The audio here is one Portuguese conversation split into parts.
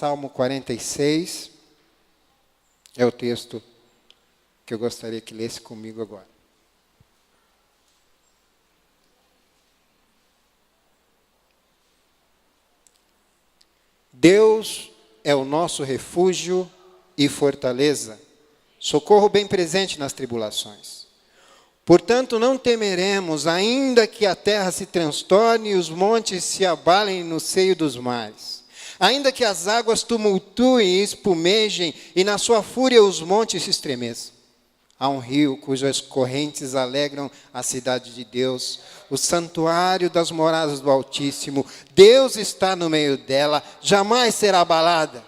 Salmo 46 é o texto que eu gostaria que lesse comigo agora. Deus é o nosso refúgio e fortaleza, socorro bem presente nas tribulações. Portanto, não temeremos, ainda que a terra se transtorne e os montes se abalem no seio dos mares. Ainda que as águas tumultuem e espumejem, e na sua fúria os montes se estremeçam. Há um rio cujas correntes alegram a cidade de Deus, o santuário das moradas do Altíssimo. Deus está no meio dela, jamais será abalada.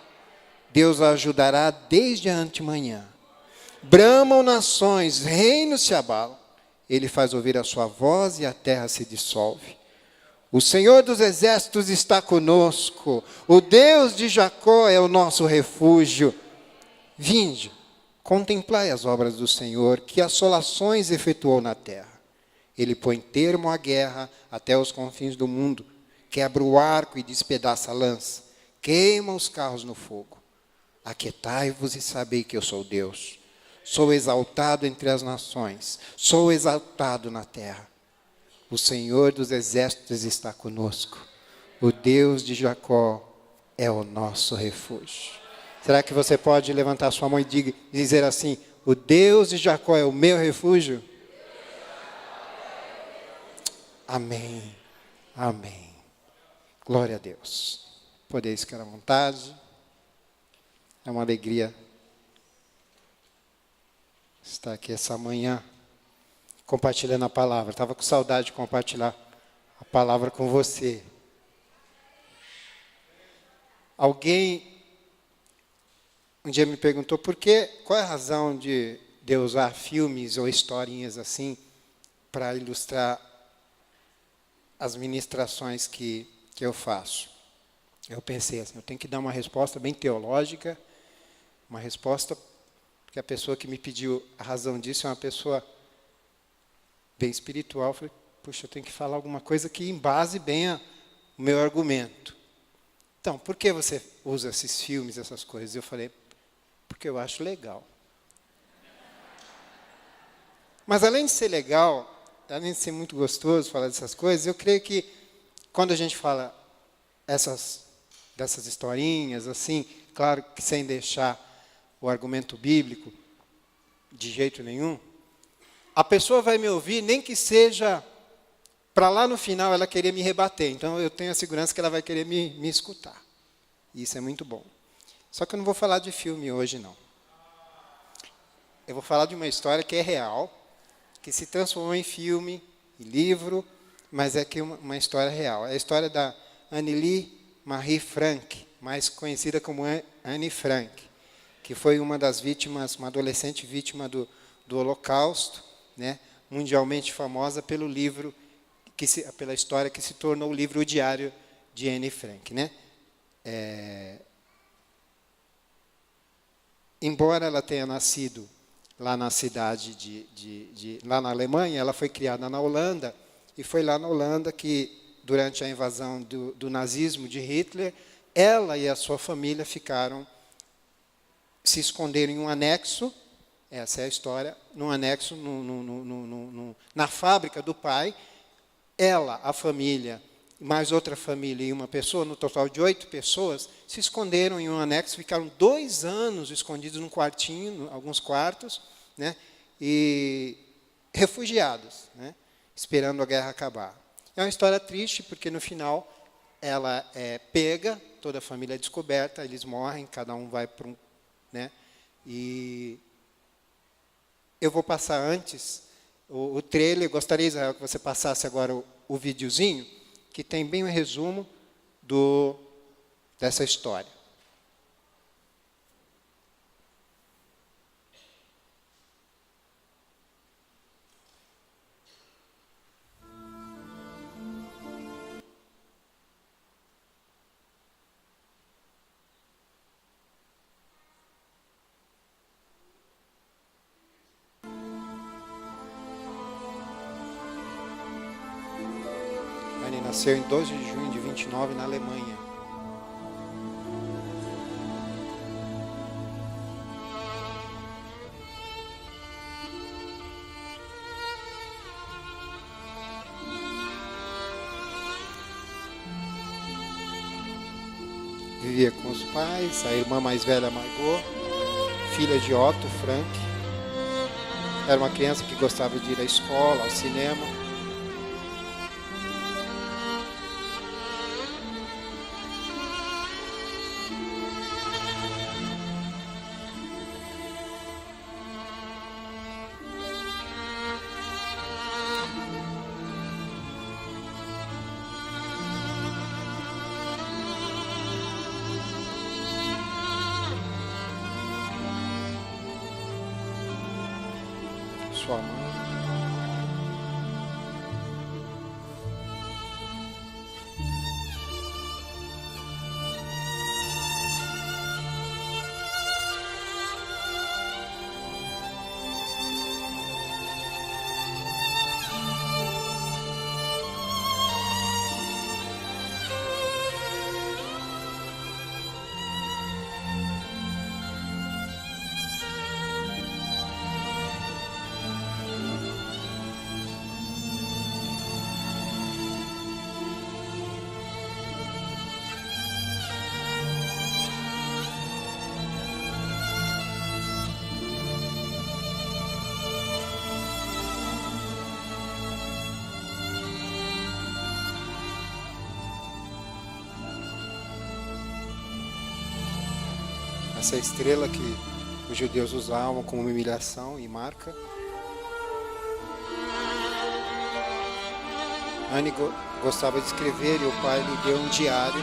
Deus a ajudará desde a antemanhã. Bramam nações, reinos se abalam. Ele faz ouvir a sua voz e a terra se dissolve. O Senhor dos exércitos está conosco. O Deus de Jacó é o nosso refúgio. Vinde, contemplai as obras do Senhor, que assolações efetuou na terra. Ele põe termo à guerra até os confins do mundo. Quebra o arco e despedaça a lança. Queima os carros no fogo. Aquietai-vos e sabei que eu sou Deus. Sou exaltado entre as nações, sou exaltado na terra. O Senhor dos exércitos está conosco. O Deus de Jacó é o nosso refúgio. Será que você pode levantar sua mão e dizer assim: o Deus de Jacó é o meu refúgio? Amém, amém. Glória a Deus. Podeis ficar à vontade. É uma alegria estar aqui essa manhã compartilhando a palavra. Estava com saudade de compartilhar a palavra com você. Alguém um dia me perguntou qual é a razão de eu usar filmes ou historinhas assim para ilustrar as ministrações que eu faço. Eu pensei assim, eu tenho que dar uma resposta bem teológica, uma resposta que a pessoa que me pediu a razão disso é uma pessoa bem espiritual. Eu falei, puxa, eu tenho que falar alguma coisa que embase bem o meu argumento. Então, por que você usa esses filmes, essas coisas? Eu falei, porque eu acho legal. Mas além de ser legal, além de ser muito gostoso falar dessas coisas, eu creio que quando a gente fala dessas historinhas, assim, claro que sem deixar o argumento bíblico, de jeito nenhum, a pessoa vai me ouvir, nem que seja para lá no final ela querer me rebater. Então, eu tenho a segurança que ela vai querer me escutar. E isso é muito bom. Só que eu não vou falar de filme hoje, não. Eu vou falar de uma história que é real, que se transformou em filme, em livro, mas é que uma história real. É a história da Annelie Marie Frank, mais conhecida como Anne Frank, que foi uma das vítimas, uma adolescente vítima do Holocausto, né, mundialmente famosa pelo livro, pela história que se tornou o livro O Diário de Anne Frank. Né? Embora ela tenha nascido lá na cidade lá na Alemanha, ela foi criada na Holanda, e foi lá na Holanda que, durante a invasão do nazismo de Hitler, ela e a sua família se esconderam em um anexo, essa é a história, num anexo na fábrica do pai. Ela, a família, mais outra família e uma pessoa, no total de 8 pessoas, se esconderam em um anexo, ficaram 2 anos escondidos num quartinho, alguns quartos, né, e refugiados, né, esperando a guerra acabar. É uma história triste, porque no final ela é pega, toda a família é descoberta, eles morrem, cada um vai para um... Né? E eu vou passar antes o trailer. Gostaria, Israel, que você passasse agora o videozinho, que tem bem um resumo dessa história. Anne nasceu em 12 de junho de 29 na Alemanha. vivia com os pais, a irmã mais velha, Margot, filha de Otto Frank. Era uma criança que gostava de ir à escola, ao cinema. Sua mãe. Essa estrela que os judeus usavam como humilhação e marca. Anne gostava de escrever e o pai lhe deu um diário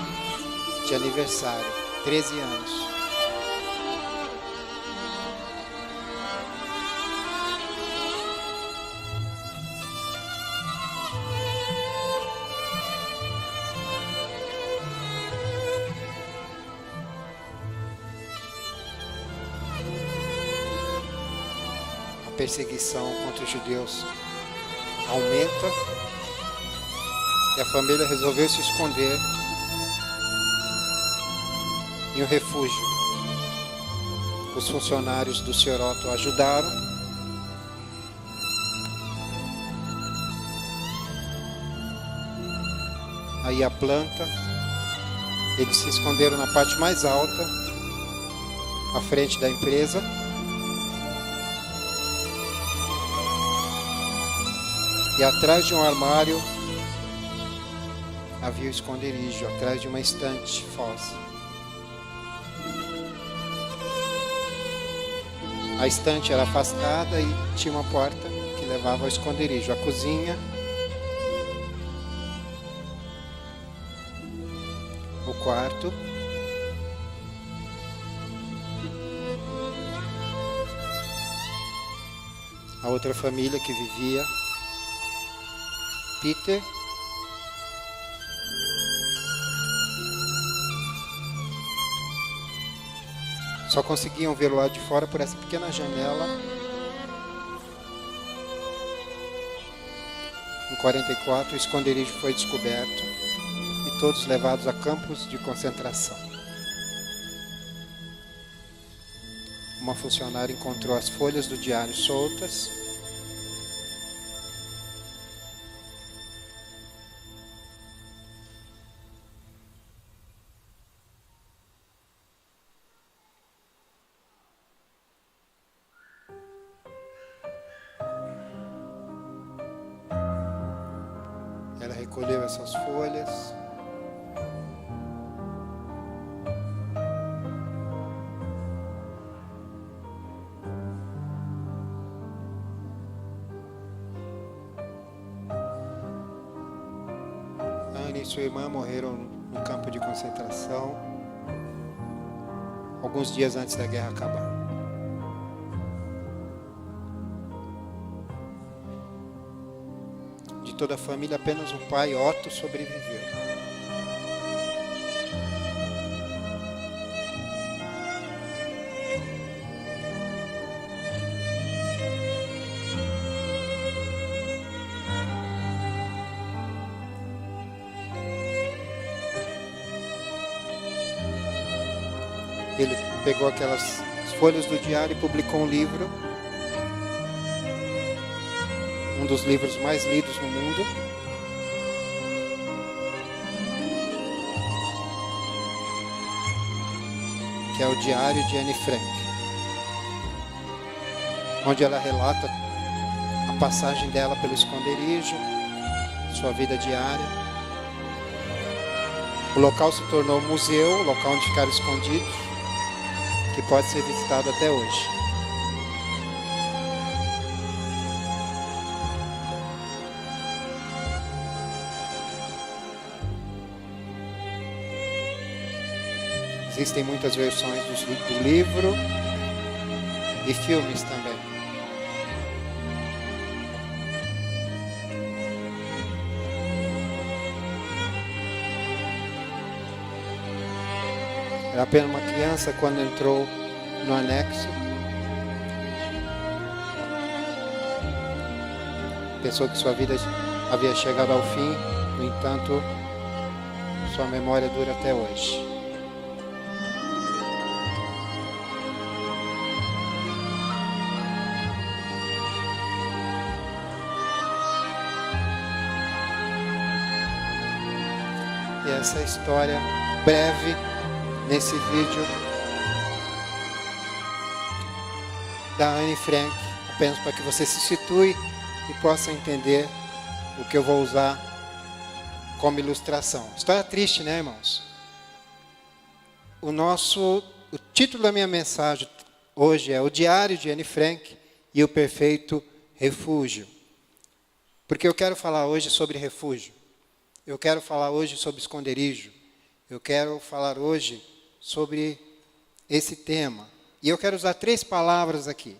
de aniversário, 13 anos. A perseguição contra os judeus aumenta e a família resolveu se esconder em um refúgio. Os funcionários do Sr. Otto ajudaram. Aí a planta, eles se esconderam na parte mais alta, à frente da empresa. E atrás de um armário havia o esconderijo, atrás de uma estante fossa. A estante era afastada e tinha uma porta que levava ao esconderijo. A cozinha, o quarto, a outra família que vivia, Peter, só conseguiam ver o lado de fora por essa pequena janela. Em 44, o esconderijo foi descoberto e todos levados a campos de concentração. Uma funcionária encontrou as folhas do diário soltas. Ela recolheu essas folhas. Anne e sua irmã morreram no campo de concentração alguns dias antes da guerra acabar. De toda a família, apenas o pai, Otto, sobreviveu. Ele pegou aquelas folhas do diário e publicou um livro. Um dos livros mais lidos no mundo. que é o Diário de Anne Frank, onde ela relata a passagem dela pelo esconderijo, sua vida diária. O local se tornou um museu, o local onde ficaram escondidos, que pode ser visitado até hoje. Existem muitas versões do livro e filmes também. Era apenas uma criança quando entrou no anexo. Pensou que sua vida havia chegado ao fim, no entanto, sua memória dura até hoje. E essa é a história breve nesse vídeo da Anne Frank, apenas para que você se situe e possa entender o que eu vou usar como ilustração. História triste, né, irmãos? O título da minha mensagem hoje é O Diário de Anne Frank e o Perfeito Refúgio. Porque eu quero falar hoje sobre refúgio. Eu quero falar hoje sobre esconderijo. Eu quero falar hoje sobre esse tema. E eu quero usar 3 palavras aqui.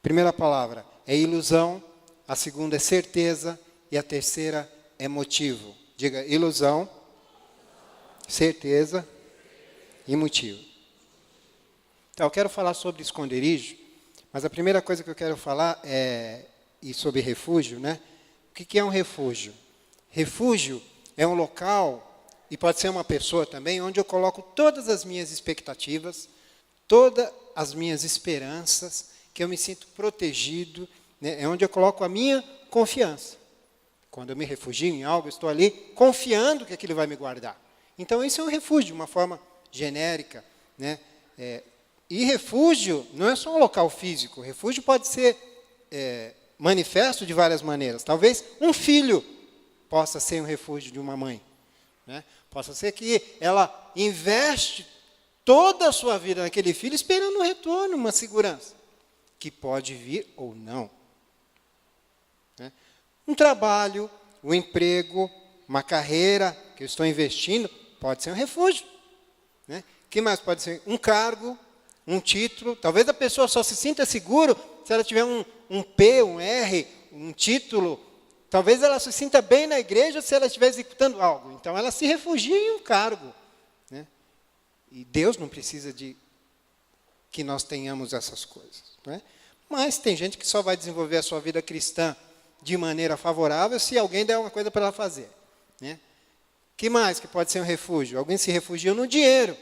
Primeira palavra é ilusão, a segunda é certeza e a terceira é motivo. Diga ilusão, certeza e motivo. Então, eu quero falar sobre esconderijo, mas a primeira coisa que eu quero falar e sobre refúgio, né? O que é um refúgio? Refúgio é um local, e pode ser uma pessoa também, onde eu coloco todas as minhas expectativas, todas as minhas esperanças, que eu me sinto protegido, né? É onde eu coloco a minha confiança. Quando eu me refugio em algo, eu estou ali confiando que aquilo vai me guardar. Então, isso é um refúgio, de uma forma genérica, né? E refúgio não é só um local físico. Refúgio pode ser manifesto de várias maneiras. Talvez um filho possa ser um refúgio de uma mãe, né? Possa ser que ela investe toda a sua vida naquele filho esperando um retorno, uma segurança, que pode vir ou não, né? Um trabalho, um emprego, uma carreira que eu estou investindo, pode ser um refúgio, né? Que mais pode ser? Um cargo, um título. Talvez a pessoa só se sinta seguro se ela tiver um P, um R, um título. Talvez ela se sinta bem na igreja se ela estiver executando algo. Então, ela se refugia em um cargo, né? E Deus não precisa de que nós tenhamos essas coisas, né? Mas tem gente que só vai desenvolver a sua vida cristã de maneira favorável se alguém der uma coisa para ela fazer, né? Que mais que pode ser um refúgio? Alguém se refugia no dinheiro.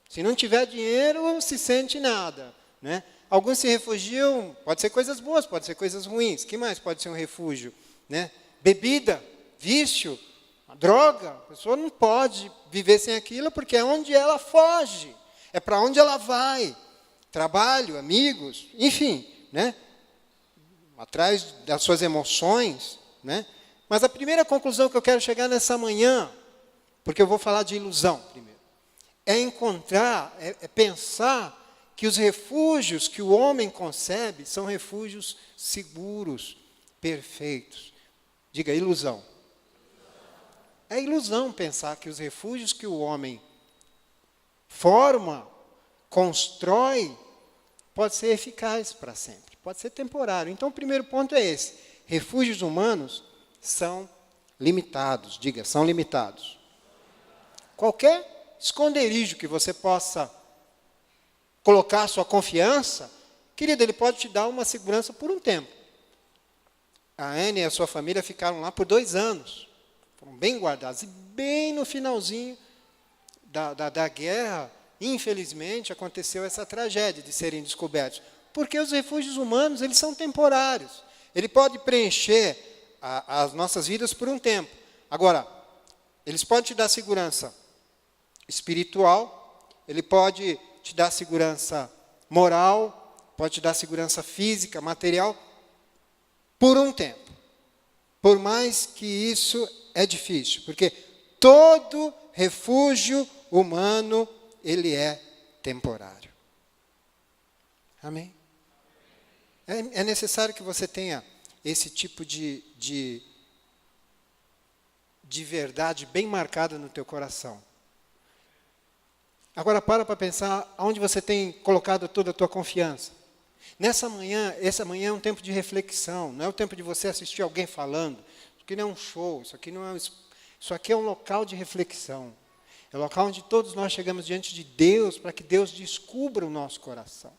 Se não tiver dinheiro, se sente nada, né? Alguns se refugiam, pode ser coisas boas, pode ser coisas ruins. Que mais pode ser um refúgio, né? Bebida, vício, droga. A pessoa não pode viver sem aquilo porque é onde ela foge, é para onde ela vai. Trabalho, amigos, enfim, né? Atrás das suas emoções, né? Mas a primeira conclusão que eu quero chegar nessa manhã, porque eu vou falar de ilusão primeiro, é encontrar, é pensar que os refúgios que o homem concebe são refúgios seguros, perfeitos. Diga, ilusão. É ilusão pensar que os refúgios que o homem forma, constrói, pode ser eficaz para sempre, pode ser temporário. Então, o primeiro ponto é esse. Refúgios humanos são limitados. Diga, são limitados. Qualquer esconderijo que você possa colocar a sua confiança, querido, ele pode te dar uma segurança por um tempo. A Anne e a sua família ficaram lá por 2 anos. Foram bem guardados. E bem no finalzinho da guerra, infelizmente, aconteceu essa tragédia de serem descobertos. Porque os refúgios humanos, eles são temporários. Ele pode preencher as nossas vidas por um tempo. Agora, eles podem te dar segurança espiritual, ele pode te dar segurança moral, pode te dar segurança física, material, por um tempo. Por mais que isso é difícil, porque todo refúgio humano, ele é temporário. Amém? É necessário que você tenha esse tipo de verdade bem marcada no teu coração. Agora para pensar aonde você tem colocado toda a tua confiança. Essa manhã é um tempo de reflexão, não é o tempo de você assistir alguém falando. Isso aqui não é um show, isso aqui é um local de reflexão. É um local onde todos nós chegamos diante de Deus para que Deus descubra o nosso coração.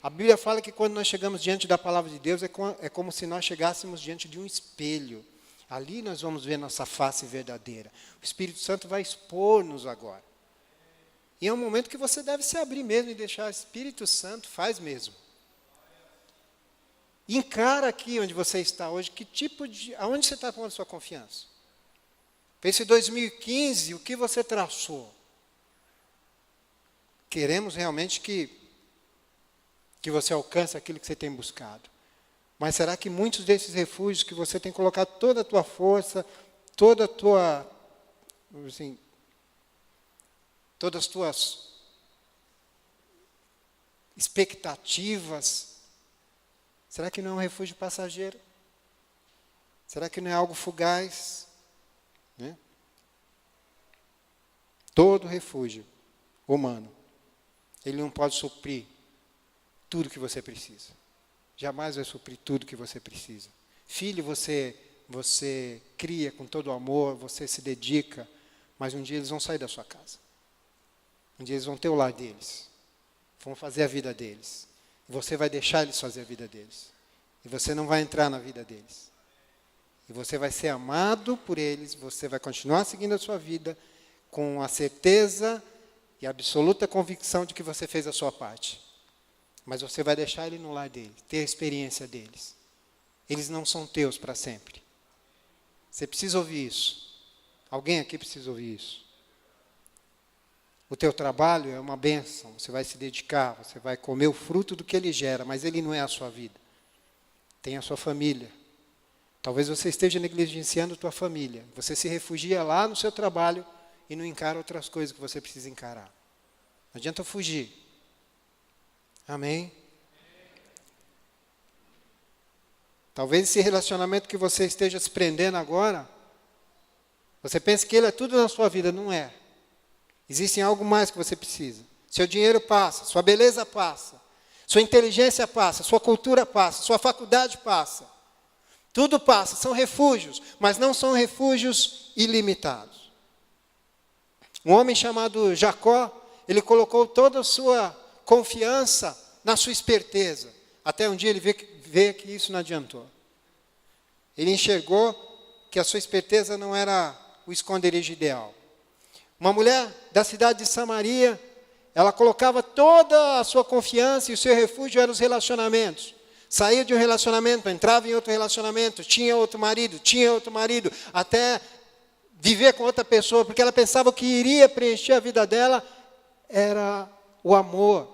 A Bíblia fala que quando nós chegamos diante da palavra de Deus, é como se nós chegássemos diante de um espelho. Ali nós vamos ver nossa face verdadeira. O Espírito Santo vai expor-nos agora. E é um momento que você deve se abrir mesmo e deixar o Espírito Santo, faz mesmo. Encara aqui onde você está hoje, aonde você está pondo a sua confiança. Pense em 2015, o que você traçou. Queremos realmente que você alcance aquilo que você tem buscado. Mas será que muitos desses refúgios que você tem colocado toda a tua força, toda a tua, assim, todas as tuas expectativas, será que não é um refúgio passageiro? Será que não é algo fugaz? Né? Todo refúgio humano, ele não pode suprir tudo que você precisa. Jamais vai suprir tudo que você precisa. Filho, você cria com todo o amor, você se dedica, mas um dia eles vão sair da sua casa. Um dia eles vão ter o lar deles. Vão fazer a vida deles. E você vai deixar eles fazer a vida deles. E você não vai entrar na vida deles. E você vai ser amado por eles, você vai continuar seguindo a sua vida com a certeza e a absoluta convicção de que você fez a sua parte. Mas você vai deixar ele no lar dele, ter a experiência deles. Eles não são teus para sempre. Você precisa ouvir isso. Alguém aqui precisa ouvir isso. O teu trabalho é uma bênção, você vai se dedicar, você vai comer o fruto do que ele gera, mas ele não é a sua vida. Tem a sua família. Talvez você esteja negligenciando a tua família. Você se refugia lá no seu trabalho e não encara outras coisas que você precisa encarar. Não adianta fugir. Amém? Talvez esse relacionamento que você esteja se prendendo agora, você pense que ele é tudo na sua vida, não é. Existe algo mais que você precisa. Seu dinheiro passa, sua beleza passa, sua inteligência passa, sua cultura passa, sua faculdade passa. Tudo passa, são refúgios, mas não são refúgios ilimitados. Um homem chamado Jacó, ele colocou toda a sua confiança na sua esperteza. Até um dia ele vê que isso não adiantou. Ele enxergou que a sua esperteza não era o esconderijo ideal. Uma mulher da cidade de Samaria, ela colocava toda a sua confiança e o seu refúgio eram os relacionamentos. Saía de um relacionamento, entrava em outro relacionamento, tinha outro marido, até viver com outra pessoa, porque ela pensava que iria preencher a vida dela era o amor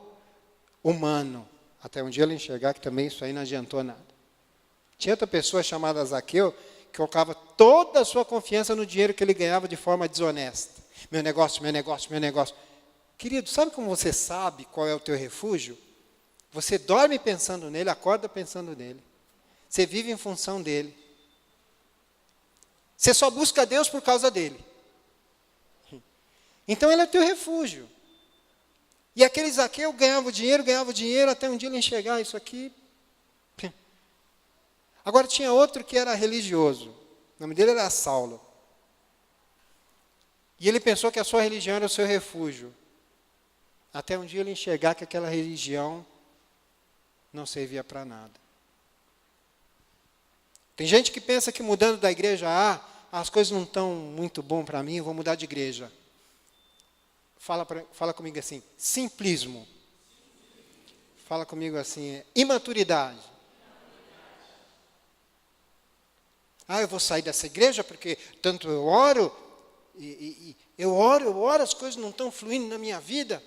humano. Até um dia ela enxergar que também isso aí não adiantou nada. Tinha outra pessoa chamada Zaqueu, que colocava toda a sua confiança no dinheiro que ele ganhava de forma desonesta. Meu negócio. Querido, sabe como você sabe qual é o teu refúgio? Você dorme pensando nele, acorda pensando nele. Você vive em função dele. Você só busca Deus por causa dele. Então ele é o teu refúgio. E aquele Zaqueu ganhava dinheiro, até um dia ele enxergar isso aqui. Agora tinha outro que era religioso. O nome dele era Saulo. E ele pensou que a sua religião era o seu refúgio. Até um dia ele enxergar que aquela religião não servia para nada. Tem gente que pensa que mudando da igreja A, as coisas não estão muito bom para mim, eu vou mudar de igreja. Fala comigo assim, simplismo. Fala comigo assim, imaturidade. Eu vou sair dessa igreja porque tanto eu oro, eu oro, as coisas não estão fluindo na minha vida.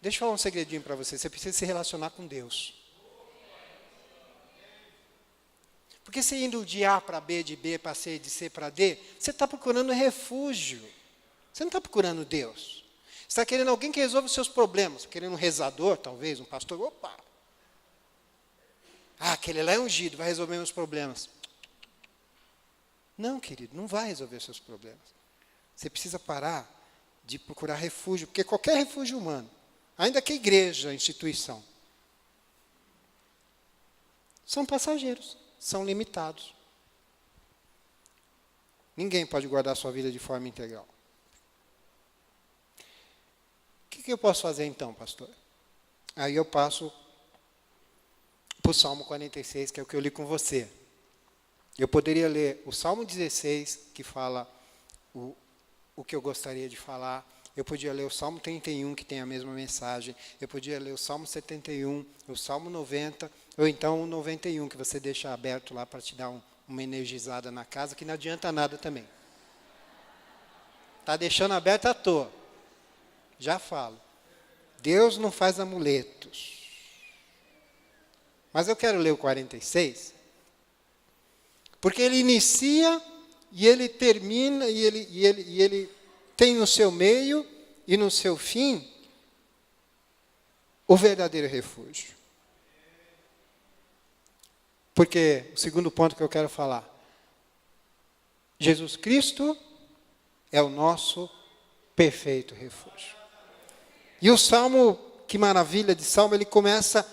Deixa eu falar um segredinho para você. Você precisa se relacionar com Deus. Porque você indo de A para B, de B para C, de C para D, você está procurando refúgio. Você não está procurando Deus. Você está querendo alguém que resolva os seus problemas. Querendo um rezador, talvez, um pastor. Opa! Ah, aquele lá é ungido, vai resolver meus problemas. Não, querido, não vai resolver os seus problemas. Você precisa parar de procurar refúgio, porque qualquer refúgio humano, ainda que a igreja, a instituição, são passageiros, são limitados. Ninguém pode guardar a sua vida de forma integral. O que eu posso fazer então, pastor? Aí eu passo para o Salmo 46, que é o que eu li com você. Eu poderia ler o Salmo 16, que fala o que eu gostaria de falar. Eu podia ler o Salmo 31, que tem a mesma mensagem. Eu podia ler o Salmo 71, o Salmo 90, ou então o 91, que você deixa aberto lá para te dar uma energizada na casa, que não adianta nada também. Está deixando aberto à toa. Já falo. Deus não faz amuletos. Mas eu quero ler o 46, porque ele inicia e ele termina, e ele tem no seu meio e no seu fim o verdadeiro refúgio. Porque o segundo ponto que eu quero falar, Jesus Cristo é o nosso perfeito refúgio. E o Salmo, que maravilha de Salmo, ele começa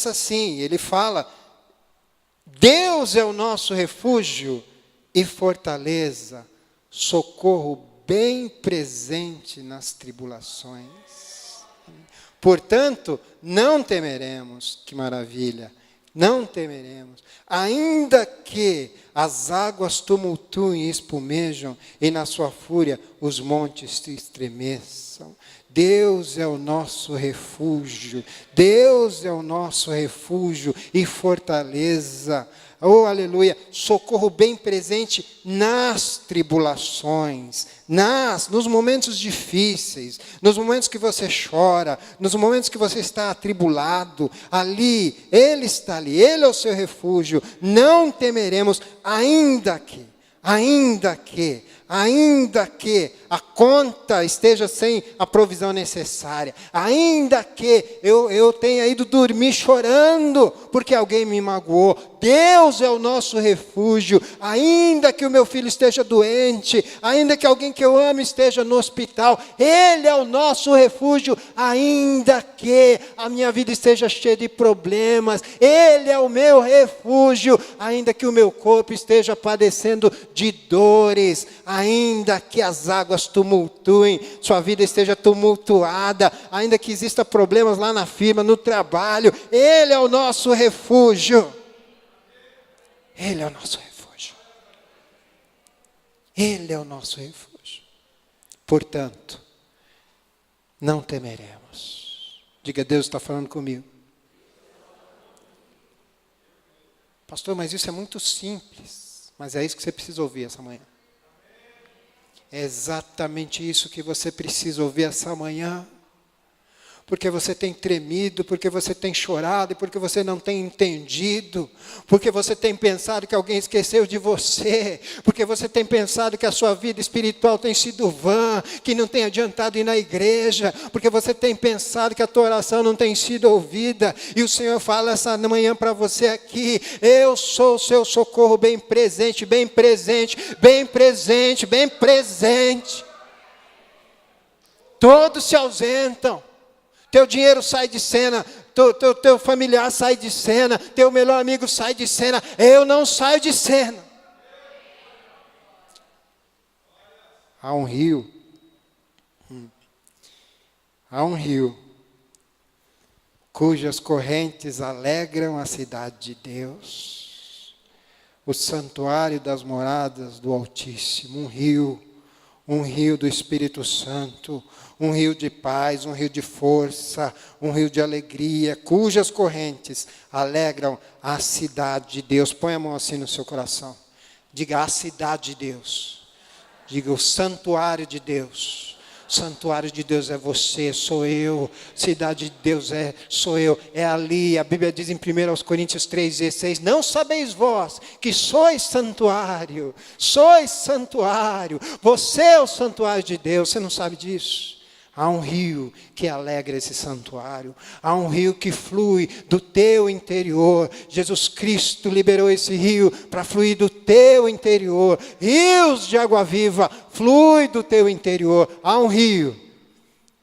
assim, ele fala, Deus é o nosso refúgio e fortaleza, socorro bem presente nas tribulações. Portanto, não temeremos, que maravilha, não temeremos, ainda que as águas tumultuem e espumejam, e na sua fúria os montes se estremeçam. Deus é o nosso refúgio, Deus é o nosso refúgio e fortaleza. Oh, aleluia, socorro bem presente nas tribulações, nos momentos difíceis, nos momentos que você chora, nos momentos que você está atribulado, ali, Ele está ali, Ele é o seu refúgio, não temeremos, ainda que a conta esteja sem a provisão necessária, ainda que eu tenha ido dormir chorando porque alguém me magoou, Deus é o nosso refúgio, ainda que o meu filho esteja doente, ainda que alguém que eu amo esteja no hospital, Ele é o nosso refúgio, ainda que a minha vida esteja cheia de problemas, Ele é o meu refúgio, ainda que o meu corpo esteja padecendo de dores, ainda que as águas tumultuem, sua vida esteja tumultuada, ainda que exista problemas lá na firma, no trabalho, Ele é o nosso refúgio. Ele é o nosso refúgio. Ele é o nosso refúgio. Portanto, não temeremos. Diga, Deus está falando comigo. Pastor, mas isso é muito simples. Mas é isso que você precisa ouvir essa manhã. É exatamente isso que você precisa ouvir essa manhã. Porque você tem tremido, porque você tem chorado, e porque você não tem entendido, porque você tem pensado que alguém esqueceu de você, porque você tem pensado que a sua vida espiritual tem sido vã, que não tem adiantado ir na igreja, porque você tem pensado que a tua oração não tem sido ouvida, e o Senhor fala essa manhã para você aqui, eu sou o seu socorro bem presente, bem presente, bem presente, bem presente. Todos se ausentam. Teu dinheiro sai de cena, teu familiar sai de cena, teu melhor amigo sai de cena, eu não saio de cena. Há um rio cujas correntes alegram a cidade de Deus, o santuário das moradas do Altíssimo, um rio do Espírito Santo, um rio de paz, um rio de força, um rio de alegria, cujas correntes alegram a cidade de Deus. Põe a mão assim no seu coração. Diga a cidade de Deus. Diga o santuário de Deus. Santuário de Deus é você, sou eu. Cidade de Deus sou eu, é ali. A Bíblia diz em 1 Coríntios 3,16: não sabeis vós que sois santuário, você é o santuário de Deus, você não sabe disso? Há um rio que alegra esse santuário. Há um rio que flui do teu interior. Jesus Cristo liberou esse rio para fluir do teu interior. Rios de água viva, flui do teu interior. Há um rio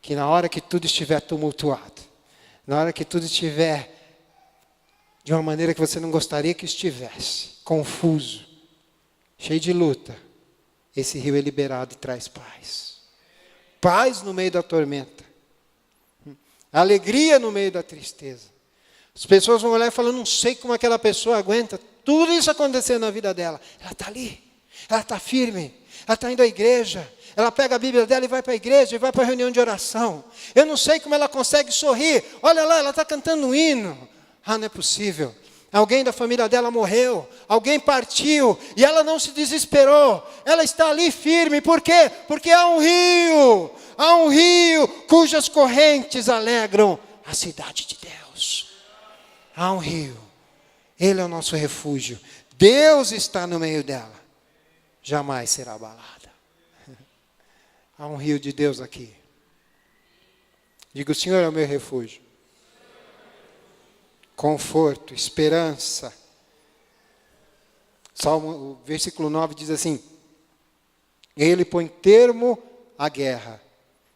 que na hora que tudo estiver tumultuado, na hora que tudo estiver de uma maneira que você não gostaria que estivesse, confuso, cheio de luta, esse rio é liberado e traz paz. Paz no meio da tormenta. Alegria no meio da tristeza. As pessoas vão olhar e falar, não sei como aquela pessoa aguenta tudo isso acontecendo na vida dela. Ela está ali, ela está firme, ela está indo à igreja, ela pega a Bíblia dela e vai para a igreja, e vai para a reunião de oração. Eu não sei como ela consegue sorrir. Olha lá, ela está cantando um hino. Ah, não é possível. Alguém da família dela morreu, alguém partiu, e ela não se desesperou, ela está ali firme, por quê? Porque há um rio cujas correntes alegram a cidade de Deus. Há um rio, ele é o nosso refúgio, Deus está no meio dela, jamais será abalada. Há um rio de Deus aqui. Diga, o Senhor é o meu refúgio. Conforto, esperança. O versículo 9 diz assim: ele põe termo à guerra,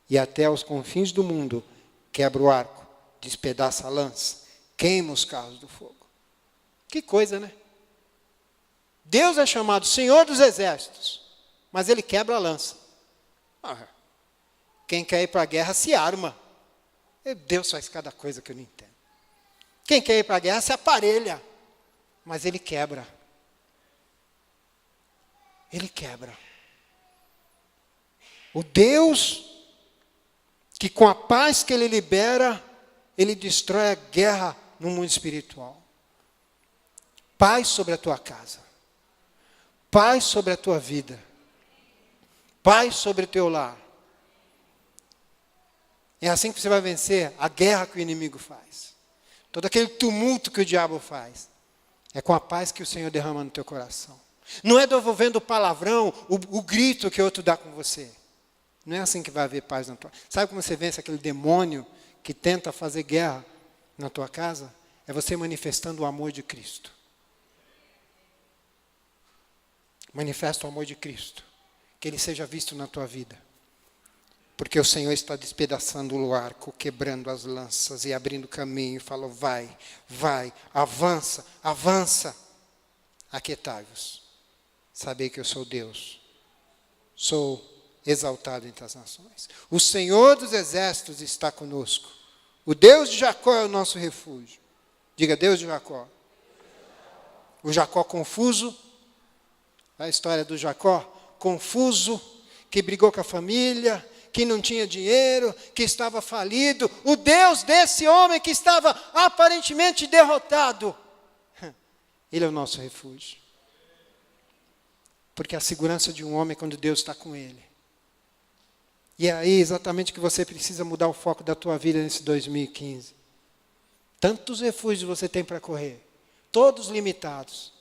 e até aos confins do mundo quebra o arco, despedaça a lança, queima os carros do fogo. Que coisa, né? Deus é chamado Senhor dos Exércitos, mas Ele quebra a lança. Quem quer ir para a guerra se arma. Deus faz cada coisa que eu não entendo. Quem quer ir para a guerra se aparelha, mas Ele quebra. Ele quebra. O Deus que com a paz que Ele libera, Ele destrói a guerra no mundo espiritual. Paz sobre a tua casa. Paz sobre a tua vida. Paz sobre o teu lar. É assim que você vai vencer a guerra que o inimigo faz. Todo aquele tumulto que o diabo faz, é com a paz que o Senhor derrama no teu coração. Não é devolvendo o palavrão, o grito que outro dá com você. Não é assim que vai haver paz na tua casa. Sabe como você vence aquele demônio que tenta fazer guerra na tua casa? É você manifestando o amor de Cristo. Manifesta o amor de Cristo. Que Ele seja visto na tua vida. Porque o Senhor está despedaçando o arco, quebrando as lanças e abrindo caminho. E falou, vai, avança, avança. Aquietai-vos. Sabei que eu sou Deus. Sou exaltado entre as nações. O Senhor dos exércitos está conosco. O Deus de Jacó é o nosso refúgio. Diga, Deus de Jacó. O Jacó confuso. A história do Jacó confuso, que brigou com a família, que não tinha dinheiro, que estava falido. O Deus desse homem que estava aparentemente derrotado. Ele é o nosso refúgio. Porque a segurança de um homem é quando Deus está com ele. E é aí exatamente que você precisa mudar o foco da tua vida nesse 2015. Tantos refúgios você tem para correr. Todos limitados.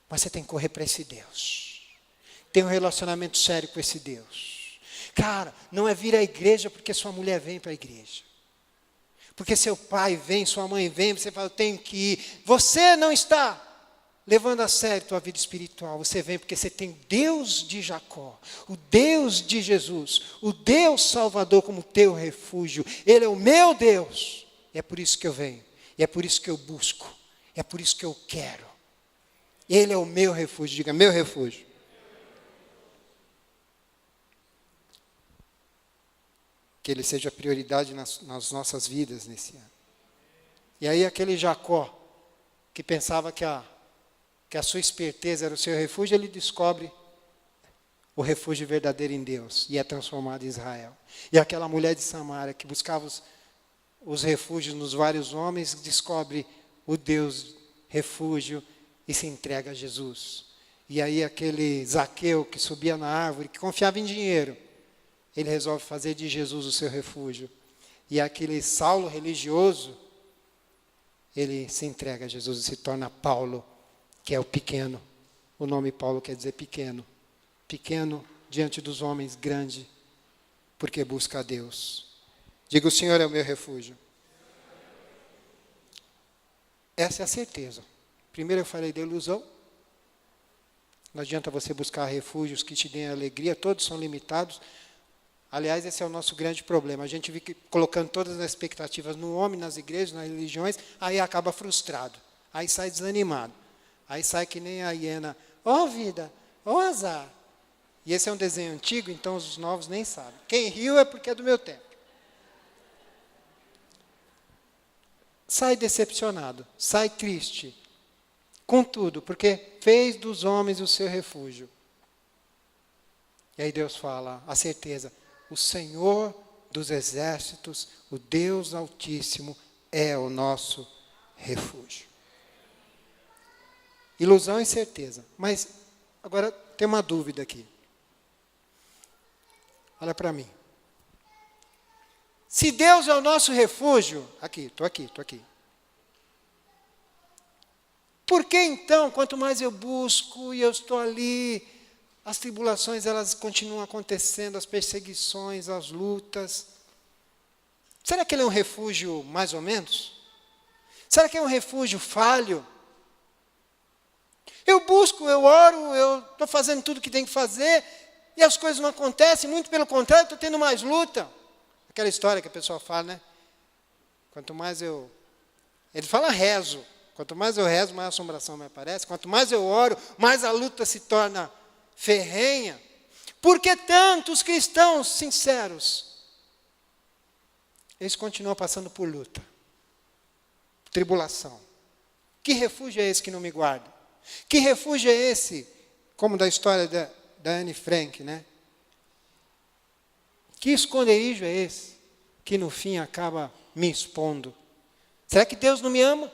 Mas você tem que correr para esse Deus. Tem um relacionamento sério com esse Deus. Cara, não é vir à igreja porque sua mulher vem para a igreja. Porque seu pai vem, sua mãe vem, você fala, eu tenho que ir. Você não está levando a sério a tua vida espiritual. Você vem porque você tem Deus de Jacó, o Deus de Jesus, o Deus Salvador como teu refúgio. Ele é o meu Deus. E é por isso que eu venho. E é por isso que eu busco. E é por isso que eu quero. Ele é o meu refúgio. Diga, meu refúgio. Que Ele seja prioridade nas nossas vidas nesse ano. E aí aquele Jacó, que pensava que a sua esperteza era o seu refúgio, ele descobre o refúgio verdadeiro em Deus. E é transformado em Israel. E aquela mulher de Samaria, que buscava os refúgios nos vários homens, descobre o Deus refúgio e se entrega a Jesus. E aí aquele Zaqueu, que subia na árvore, que confiava em dinheiro, ele resolve fazer de Jesus o seu refúgio. E aquele Saulo religioso, ele se entrega a Jesus e se torna Paulo, que é o pequeno. O nome Paulo quer dizer pequeno. Pequeno diante dos homens, grande, porque busca a Deus. Diga, o Senhor é o meu refúgio. Essa é a certeza. Primeiro eu falei da ilusão. Não adianta você buscar refúgios que te deem alegria, todos são limitados. Aliás, esse é o nosso grande problema. A gente fica colocando todas as expectativas no homem, nas igrejas, nas religiões, aí acaba frustrado. Aí sai desanimado. Aí sai que nem a hiena. Ó vida, ó azar. E esse é um desenho antigo, então os novos nem sabem. Quem riu é porque é do meu tempo. Sai decepcionado, sai triste. Contudo, porque fez dos homens o seu refúgio. E aí Deus fala, a certeza, o Senhor dos exércitos, o Deus Altíssimo, é o nosso refúgio. Ilusão e certeza. Mas, agora, tem uma dúvida aqui. Olha para mim. Se Deus é o nosso refúgio, estou aqui. Por que então, quanto mais eu busco e eu estou ali, as tribulações elas continuam acontecendo, as perseguições, as lutas? Será que ele é um refúgio mais ou menos? Será que é um refúgio falho? Eu busco, eu oro, eu estou fazendo tudo o que tem que fazer, e as coisas não acontecem, muito pelo contrário, estou tendo mais luta. Aquela história que a pessoa fala, né? Quanto mais eu... Ele fala rezo. Quanto mais eu rezo, mais a assombração me aparece. Quanto mais eu oro, mais a luta se torna ferrenha. Por que tantos cristãos sinceros, eles continuam passando por luta, tribulação? Que refúgio é esse que não me guarda? Que refúgio é esse, como da história da Anne Frank, né? Que esconderijo é esse, que no fim acaba me expondo? Será que Deus não me ama?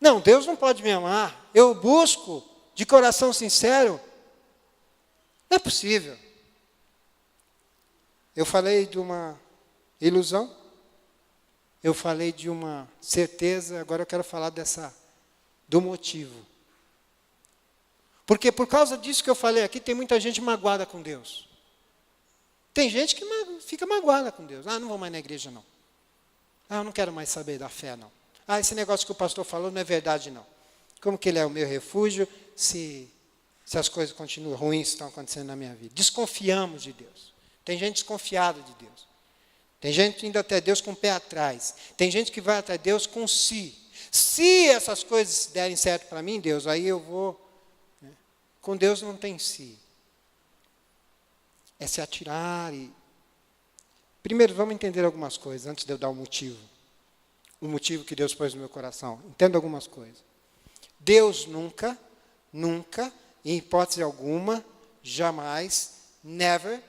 Não, Deus não pode me amar. Eu busco de coração sincero. Não é possível. Eu falei de uma ilusão. Eu falei de uma certeza. Agora eu quero falar do motivo. Porque por causa disso que eu falei aqui, tem muita gente magoada com Deus. Tem gente que fica magoada com Deus. Não vou mais na igreja, não. Eu não quero mais saber da fé, não. Esse negócio que o pastor falou não é verdade, não. Como que ele é o meu refúgio se as coisas continuam ruins que estão acontecendo na minha vida? Desconfiamos de Deus. Tem gente desconfiada de Deus. Tem gente indo até Deus com o pé atrás. Tem gente que vai até Deus com si. Se essas coisas derem certo para mim, Deus, aí eu vou... Né? Com Deus não tem si. É se atirar e... Primeiro, vamos entender algumas coisas, antes de eu dar o motivo. O motivo que Deus pôs no meu coração. Entenda algumas coisas. Deus nunca, em hipótese alguma, jamais, never,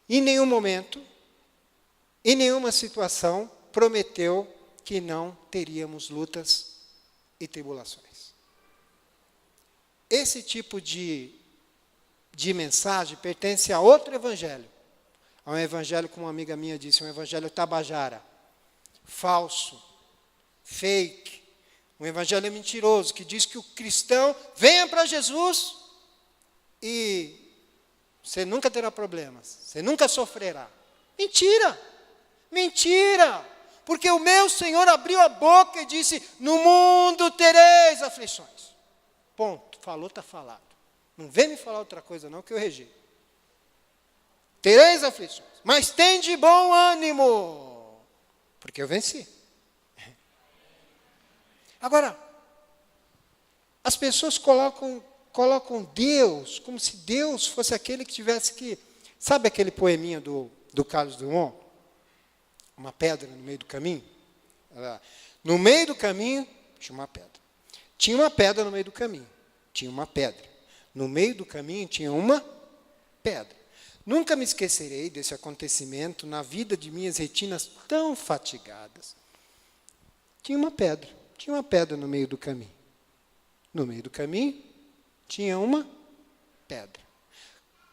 em nenhum momento, em nenhuma situação, prometeu que não teríamos lutas e tribulações. Esse tipo de mensagem pertence a outro evangelho. A um evangelho, como uma amiga minha disse, um evangelho tabajara. Falso, fake, um evangelho mentiroso, que diz que o cristão venha para Jesus e você nunca terá problemas, você nunca sofrerá. Mentira, mentira, porque o meu Senhor abriu a boca e disse, no mundo tereis aflições. Ponto, falou, está falado. Não vem me falar outra coisa não, que eu rejeito. Tereis aflições, mas tende bom ânimo. Porque eu venci. Agora, as pessoas colocam Deus como se Deus fosse aquele que tivesse que... Sabe aquele poeminha do Carlos Drummond? Uma pedra no meio do caminho? No meio do caminho, tinha uma pedra. Tinha uma pedra no meio do caminho. Tinha uma pedra. No meio do caminho, tinha uma pedra. Nunca me esquecerei desse acontecimento na vida de minhas retinas tão fatigadas. Tinha uma pedra no meio do caminho. No meio do caminho, tinha uma pedra.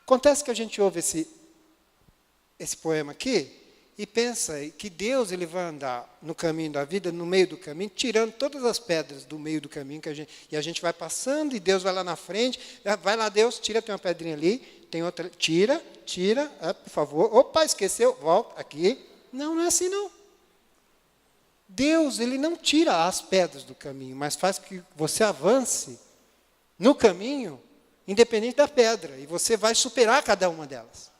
Acontece que a gente ouve esse poema aqui e pensa que Deus ele vai andar no caminho da vida, no meio do caminho, tirando todas as pedras do meio do caminho, e a gente vai passando, e Deus vai lá na frente, vai lá Deus, tira, tem uma pedrinha ali, tem outra, tira, por favor, opa, esqueceu, volta, aqui. Não, não é assim não. Deus, ele não tira as pedras do caminho, mas faz que você avance no caminho, independente da pedra, e você vai superar cada uma delas.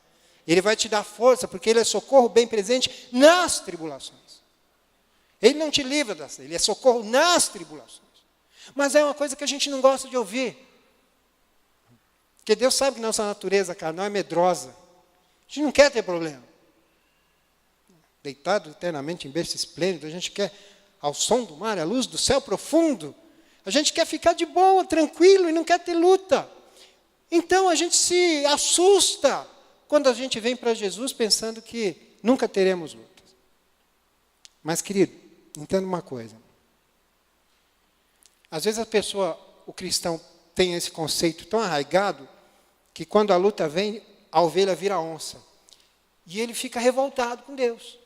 Ele vai te dar força, porque Ele é socorro bem presente nas tribulações. Ele não te livra das, Ele é socorro nas tribulações. Mas é uma coisa que a gente não gosta de ouvir. Porque Deus sabe que nossa natureza carnal é medrosa. A gente não quer ter problema. Deitado eternamente em berço esplêndido, a gente quer, ao som do mar, à luz do céu profundo, a gente quer ficar de boa, tranquilo, e não quer ter luta. Então a gente se assusta quando a gente vem para Jesus pensando que nunca teremos lutas. Mas, querido, entenda uma coisa. Às vezes o cristão tem esse conceito tão arraigado, que quando a luta vem, a ovelha vira onça. E ele fica revoltado com Deus.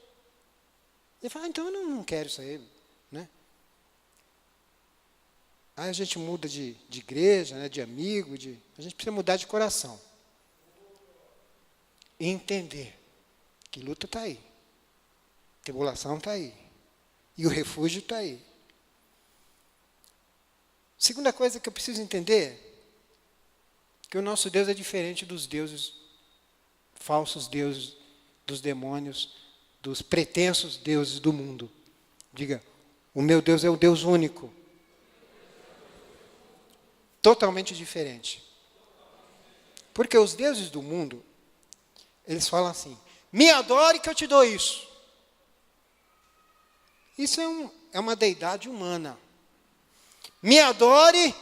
Ele fala, então eu não quero isso aí. Né? Aí a gente muda de igreja, né, de amigo, a gente precisa mudar de coração. E entender que luta está aí, tribulação está aí, e o refúgio está aí. Segunda coisa que eu preciso entender, que o nosso Deus é diferente dos deuses, falsos deuses, dos demônios, dos pretensos deuses do mundo. Diga, o meu Deus é o Deus único. Totalmente diferente. Porque os deuses do mundo, eles falam assim, me adore que eu te dou isso. Isso é uma deidade humana. Me adore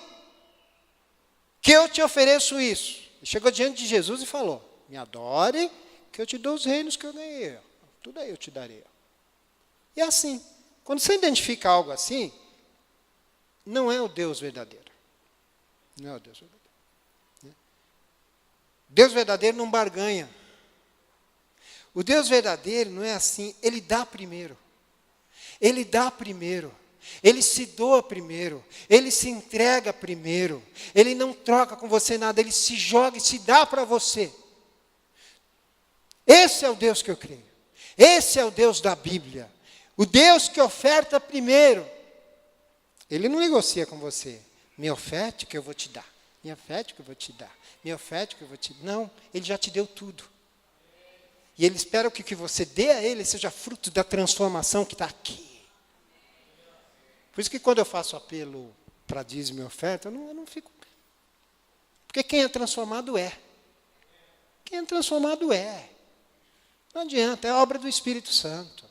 que eu te ofereço isso. Ele chegou diante de Jesus e falou, me adore que eu te dou os reinos que eu ganhei. Tudo aí eu te darei. E é assim, quando você identifica algo assim, não é o Deus verdadeiro. Não é o Deus verdadeiro. Deus verdadeiro não barganha. O Deus verdadeiro não é assim, Ele dá primeiro. Ele dá primeiro. Ele se doa primeiro. Ele se entrega primeiro. Ele não troca com você nada, Ele se joga e se dá para você. Esse é o Deus que eu creio. Esse é o Deus da Bíblia. O Deus que oferta primeiro. Ele não negocia com você. Me oferte que eu vou te dar. Me oferte que eu vou te dar. Me oferte que eu vou te dar. Não, Ele já te deu tudo. E Ele espera que o que você dê a Ele seja fruto da transformação que está aqui. Por isso que quando eu faço apelo para dízimo e oferta, eu não fico... Porque quem é transformado é. Quem é transformado é. Não adianta, é obra do Espírito Santo.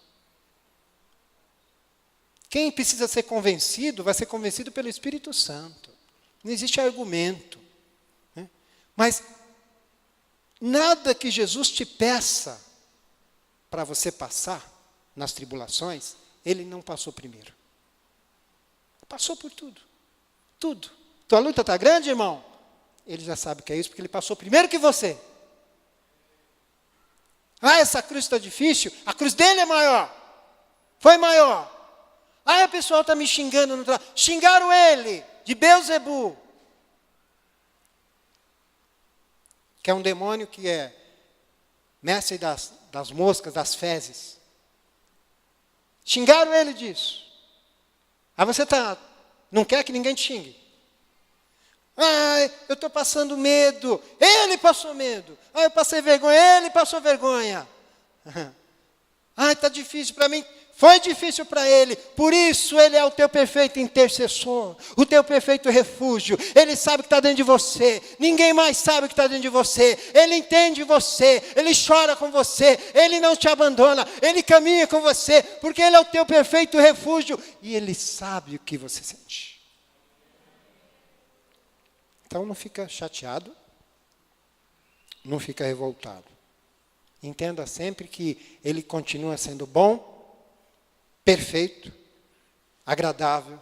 Quem precisa ser convencido, vai ser convencido pelo Espírito Santo. Não existe argumento. Né? Mas nada que Jesus te peça para você passar nas tribulações, Ele não passou primeiro. Passou por tudo. Tudo. Tua luta está grande, irmão? Ele já sabe que é isso, porque Ele passou primeiro que você. Ah, essa cruz está difícil. A cruz dele é maior. Foi maior. Ah, o pessoal está me xingando. Xingaram ele, de Beelzebu. Que é um demônio que é mestre das moscas, das fezes. Xingaram ele disso. Aí você não quer que ninguém te xingue. Ai, eu estou passando medo. Ele passou medo. Ah, eu passei vergonha. Ele passou vergonha. Ai, está difícil para mim. Foi difícil para ele. Por isso ele é o teu perfeito intercessor. O teu perfeito refúgio. Ele sabe o que está dentro de você. Ninguém mais sabe o que está dentro de você. Ele entende você. Ele chora com você. Ele não te abandona. Ele caminha com você. Porque ele é o teu perfeito refúgio. E ele sabe o que você sente. Então não fica chateado, não fica revoltado. Entenda sempre que Ele continua sendo bom, perfeito, agradável,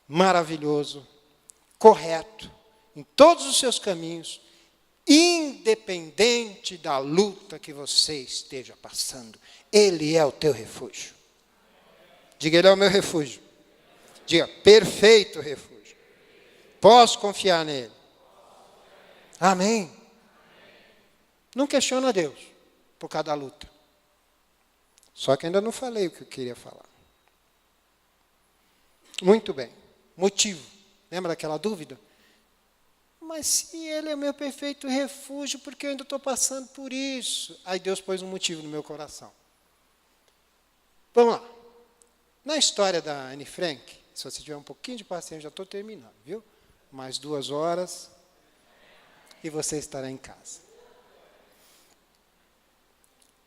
maravilhoso, correto, em todos os seus caminhos, Independente da luta que você esteja passando, Ele é o teu refúgio. Diga, Ele é o meu refúgio. Diga, perfeito refúgio. Posso confiar nele. Amém. Não questiona Deus por causa da luta. Só que ainda não falei o que eu queria falar. Muito bem. Motivo. Lembra daquela dúvida? Mas se Ele é o meu perfeito refúgio, porque eu ainda estou passando por isso? Aí Deus pôs um motivo no meu coração. Vamos lá. Na história da Anne Frank, se você tiver um pouquinho de paciência, já estou terminando, viu? Mais 2 horas e você estará em casa.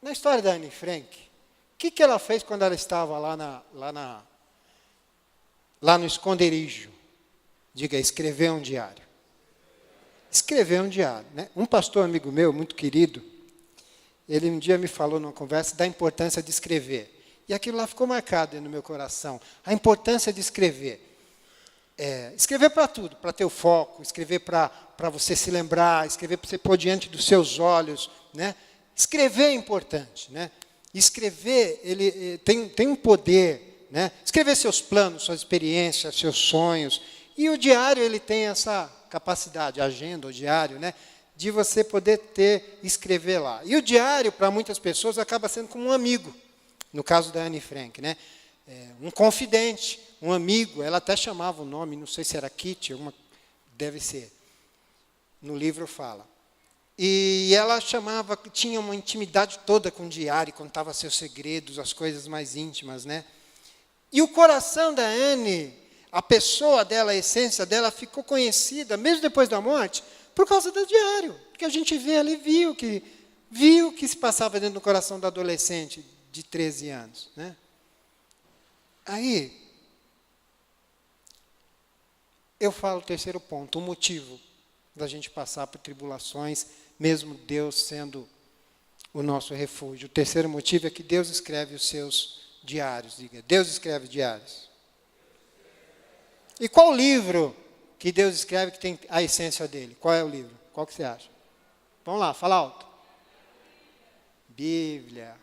Na história da Anne Frank, o que ela fez quando ela estava lá no esconderijo? Diga, escrever um diário. Escrever um diário, né? Um pastor amigo meu, muito querido, ele um dia me falou numa conversa da importância de escrever. E aquilo lá ficou marcado no meu coração. A importância de escrever. Escrever para tudo, para ter o foco, escrever para você se lembrar, escrever para você pôr diante dos seus olhos, né? Escrever é importante, né? Escrever, ele tem um poder, né? Escrever seus planos, suas experiências, seus sonhos. E o diário, ele tem essa capacidade, a agenda, o diário, né? De você poder escrever lá. E o diário, para muitas pessoas, acaba sendo como um amigo. No caso da Anne Frank, né? Um confidente, um amigo. Ela até chamava o nome, não sei se era Kitty, deve ser. No livro fala. E ela tinha uma intimidade toda com o diário, contava seus segredos, as coisas mais íntimas, né? E o coração da Anne, a pessoa dela, a essência dela, ficou conhecida, mesmo depois da morte, por causa do diário. Porque a gente vê ali, viu o que se passava dentro do coração do adolescente de 13 anos. Né? Aí, eu falo o terceiro ponto, o motivo da gente passar por tribulações, mesmo Deus sendo o nosso refúgio. O terceiro motivo é que Deus escreve os seus diários. Diga, Deus escreve diários. E qual livro que Deus escreve que tem a essência dele? Qual é o livro? Qual que você acha? Vamos lá, fala alto. Bíblia.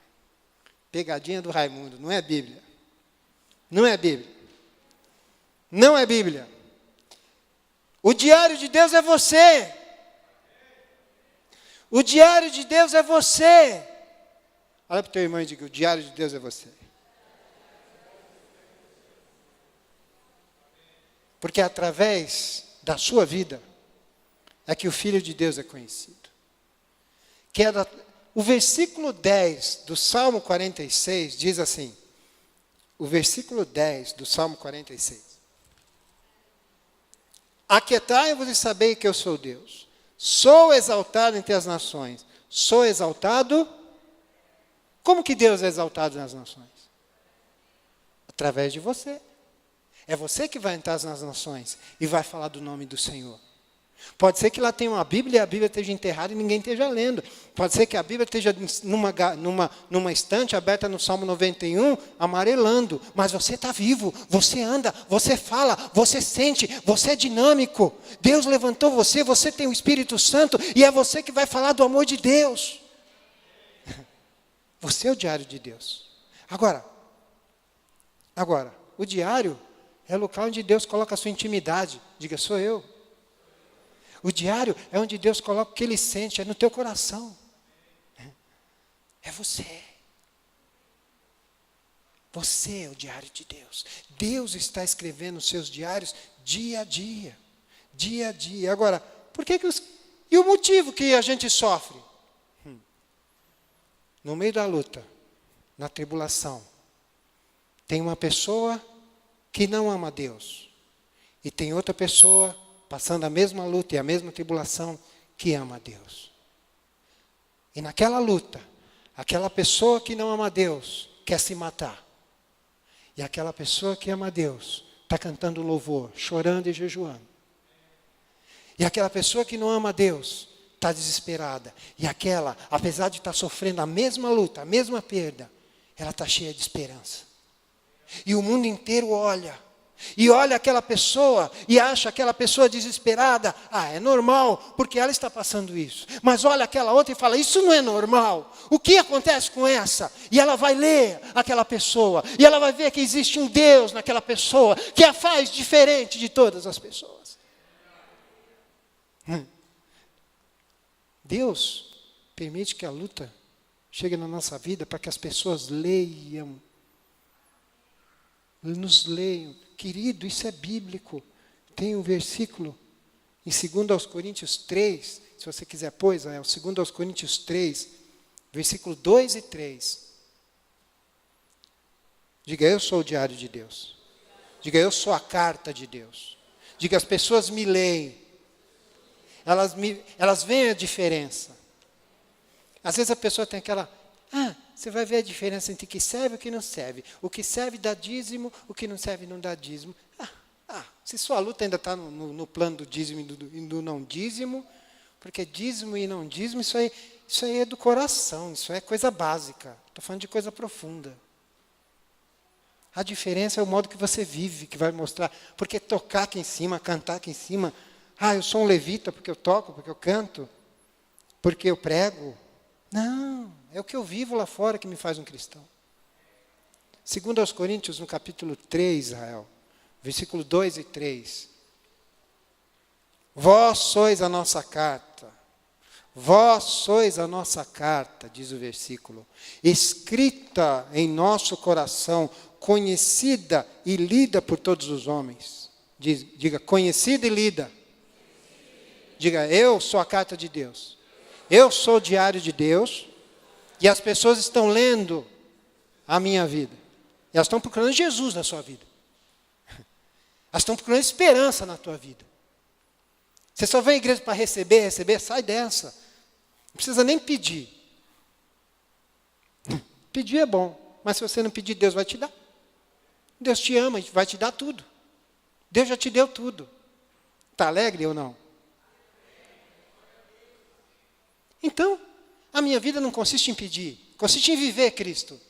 Pegadinha do Raimundo, não é Bíblia. Não é Bíblia. Não é Bíblia. O diário de Deus é você. O diário de Deus é você. Olha para o teu irmão e diga, o diário de Deus é você. Porque através da sua vida é que o Filho de Deus é conhecido. O versículo 10 do Salmo 46 diz assim, o versículo 10 do Salmo 46. Aquietai-vos e sabei que eu sou Deus. Sou exaltado entre as nações. Sou exaltado. Como que Deus é exaltado nas nações? Através de você. É você que vai entrar nas nações e vai falar do nome do Senhor. Pode ser que lá tenha uma Bíblia e a Bíblia esteja enterrada e ninguém esteja lendo. Pode ser que a Bíblia esteja numa estante aberta no Salmo 91, amarelando. Mas você está vivo, você anda, você fala, você sente, você é dinâmico. Deus levantou você, você tem o Espírito Santo e é você que vai falar do amor de Deus. Você é o diário de Deus. Agora, o diário é o local onde Deus coloca a sua intimidade. Diga, sou eu. O diário é onde Deus coloca o que Ele sente, é no teu coração. É você. Você é o diário de Deus. Deus está escrevendo os seus diários dia a dia. Dia a dia. Agora, por que e o motivo que a gente sofre? No meio da luta, na tribulação, tem uma pessoa que não ama a Deus. E tem outra pessoa passando a mesma luta e a mesma tribulação que ama a Deus. E naquela luta, aquela pessoa que não ama a Deus quer se matar. E aquela pessoa que ama a Deus está cantando louvor, chorando e jejuando. E aquela pessoa que não ama a Deus está desesperada. E aquela, apesar de estar sofrendo a mesma luta, a mesma perda, ela está cheia de esperança. E o mundo inteiro olha E olha aquela pessoa e acha aquela pessoa desesperada. É normal, porque ela está passando isso. Mas olha aquela outra e fala, isso não é normal. O que acontece com essa? E ela vai ler aquela pessoa. E ela vai ver que existe um Deus naquela pessoa, que a faz diferente de todas as pessoas. Deus permite que a luta chegue na nossa vida para que as pessoas leiam. Nos leiam. Querido, isso é bíblico. Tem um versículo em 2 Coríntios 3, se você quiser pôr, Israel, 2 Coríntios 3, versículo 2 e 3. Diga, eu sou o diário de Deus. Diga, eu sou a carta de Deus. Diga, as pessoas me leem. Elas veem a diferença. Às vezes a pessoa tem aquela... você vai ver a diferença entre o que serve e o que não serve. O que serve dá dízimo, o que não serve não dá dízimo. Se sua luta ainda está no plano do dízimo e do não dízimo, porque dízimo e não dízimo, isso aí é do coração, isso é coisa básica. Estou falando de coisa profunda. A diferença é o modo que você vive, que vai mostrar. Porque tocar aqui em cima, cantar aqui em cima, eu sou um levita porque eu toco, porque eu canto, porque eu prego. Não, é o que eu vivo lá fora que me faz um cristão. 2 Coríntios, no capítulo 3, Israel, versículo 2 e 3. Vós sois a nossa carta. Vós sois a nossa carta, diz o versículo, escrita em nosso coração, conhecida e lida por todos os homens. Diga, conhecida e lida. Diga, eu sou a carta de Deus. Eu sou o diário de Deus e as pessoas estão lendo a minha vida. E elas estão procurando Jesus na sua vida. Elas estão procurando esperança na tua vida. Você só vem à igreja para receber, sai dessa. Não precisa nem pedir. Pedir é bom, mas se você não pedir, Deus vai te dar. Deus te ama e vai te dar tudo. Deus já te deu tudo. Está alegre ou não? Então, a minha vida não consiste em pedir, consiste em viver Cristo.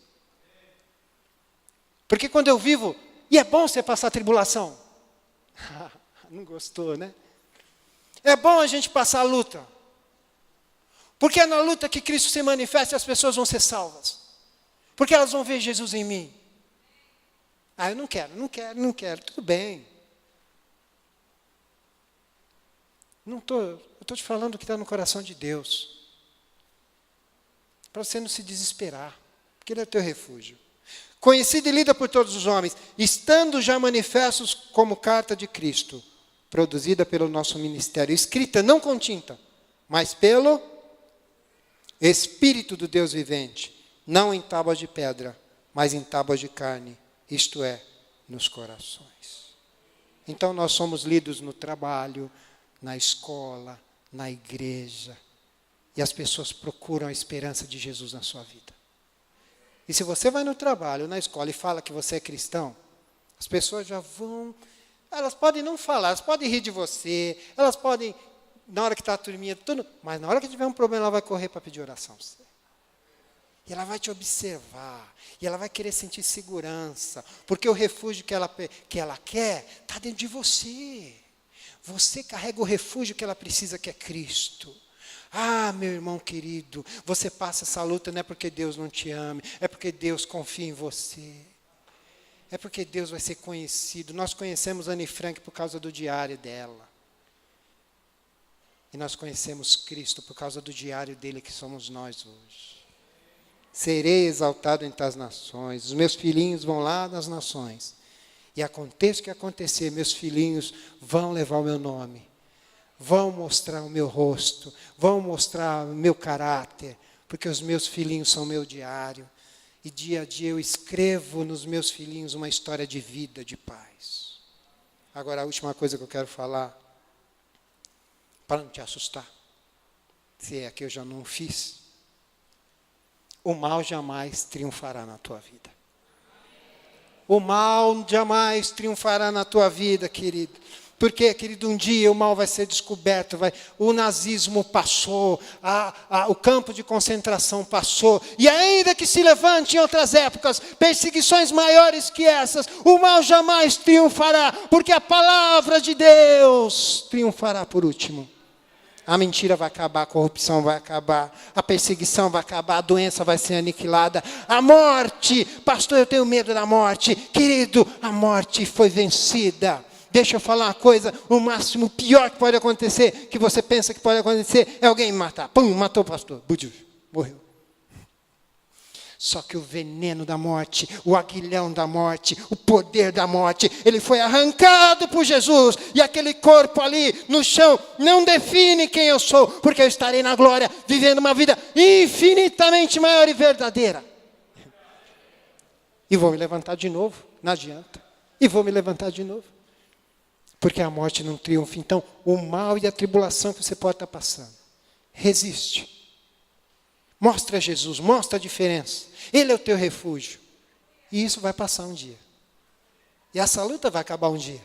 Porque quando eu vivo, e é bom você passar tribulação. Não gostou, né? É bom a gente passar a luta. Porque é na luta que Cristo se manifesta e as pessoas vão ser salvas. Porque elas vão ver Jesus em mim. Eu não quero. Tudo bem. Eu estou te falando o que está no coração de Deus. Para você não se desesperar. Porque Ele é o teu refúgio. Conhecida e lida por todos os homens, estando já manifestos como carta de Cristo, produzida pelo nosso ministério, escrita não com tinta, mas pelo Espírito do Deus vivente, não em tábuas de pedra, mas em tábuas de carne, isto é, nos corações. Então nós somos lidos no trabalho, na escola, na igreja, e as pessoas procuram a esperança de Jesus na sua vida. E se você vai no trabalho, na escola e fala que você é cristão, as pessoas já vão, elas podem não falar, elas podem rir de você, elas podem, na hora que está a turminha, tudo, mas na hora que tiver um problema, ela vai correr para pedir oração para você. E ela vai te observar, e ela vai querer sentir segurança, porque o refúgio que ela quer está dentro de você. Você carrega o refúgio que ela precisa, que é Cristo. Meu irmão querido, você passa essa luta não é porque Deus não te ame, é porque Deus confia em você. É porque Deus vai ser conhecido. Nós conhecemos Anne Frank por causa do diário dela. E nós conhecemos Cristo por causa do diário dele, que somos nós hoje. Serei exaltado entre as nações. Os meus filhinhos vão lá nas nações. E aconteça o que acontecer, meus filhinhos vão levar o meu nome. Vão mostrar o meu rosto, vão mostrar o meu caráter, porque os meus filhinhos são meu diário. E dia a dia eu escrevo nos meus filhinhos uma história de vida, de paz. Agora, a última coisa que eu quero falar, para não te assustar, se é que eu já não fiz, o mal jamais triunfará na tua vida. O mal jamais triunfará na tua vida, querido. Porque, querido, um dia o mal vai ser descoberto, o nazismo passou, o campo de concentração passou, e ainda que se levante em outras épocas, perseguições maiores que essas, o mal jamais triunfará, porque a palavra de Deus triunfará por último. A mentira vai acabar, a corrupção vai acabar, a perseguição vai acabar, a doença vai ser aniquilada. A morte, pastor, eu tenho medo da morte. Querido, a morte foi vencida. Deixa eu falar uma coisa, o máximo pior que pode acontecer, que você pensa que pode acontecer, é alguém me matar. Pum, matou o pastor, morreu. Só que o veneno da morte, o aguilhão da morte, o poder da morte, ele foi arrancado por Jesus. E aquele corpo ali no chão não define quem eu sou, porque eu estarei na glória, vivendo uma vida infinitamente maior e verdadeira. E vou me levantar de novo, não adianta. E vou me levantar de novo. Porque a morte não triunfa. Então, o mal e a tribulação que você pode estar passando, resiste. Mostra Jesus, mostra a diferença. Ele é o teu refúgio. E isso vai passar um dia. E essa luta vai acabar um dia.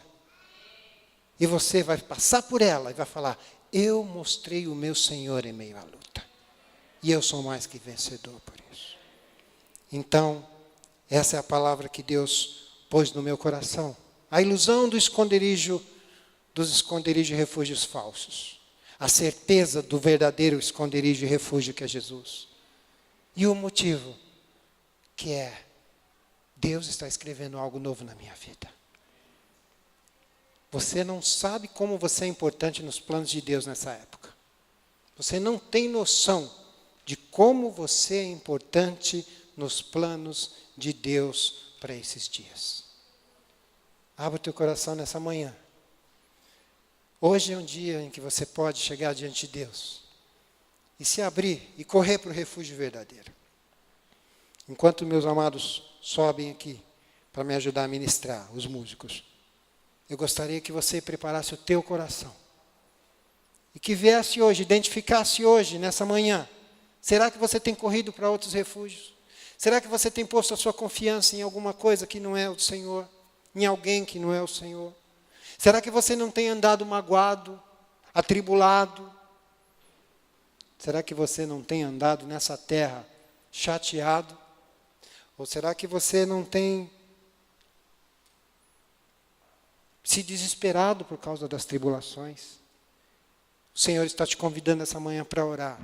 E você vai passar por ela e vai falar, eu mostrei o meu Senhor em meio à luta. E eu sou mais que vencedor por isso. Então, essa é a palavra que Deus pôs no meu coração. A ilusão dos esconderijos e refúgios falsos. A certeza do verdadeiro esconderijo e refúgio que é Jesus. E o motivo que é, Deus está escrevendo algo novo na minha vida. Você não sabe como você é importante nos planos de Deus nessa época. Você não tem noção de como você é importante nos planos de Deus para esses dias. Abra o teu coração nessa manhã. Hoje é um dia em que você pode chegar diante de Deus e se abrir e correr para o refúgio verdadeiro. Enquanto meus amados sobem aqui para me ajudar a ministrar, os músicos, eu gostaria que você preparasse o teu coração e que viesse hoje, identificasse hoje, nessa manhã, será que você tem corrido para outros refúgios? Será que você tem posto a sua confiança em alguma coisa que não é o Senhor? Em alguém que não é o Senhor? Será que você não tem andado magoado, atribulado? Será que você não tem andado nessa terra chateado? Ou será que você não tem se desesperado por causa das tribulações? O Senhor está te convidando essa manhã para orar.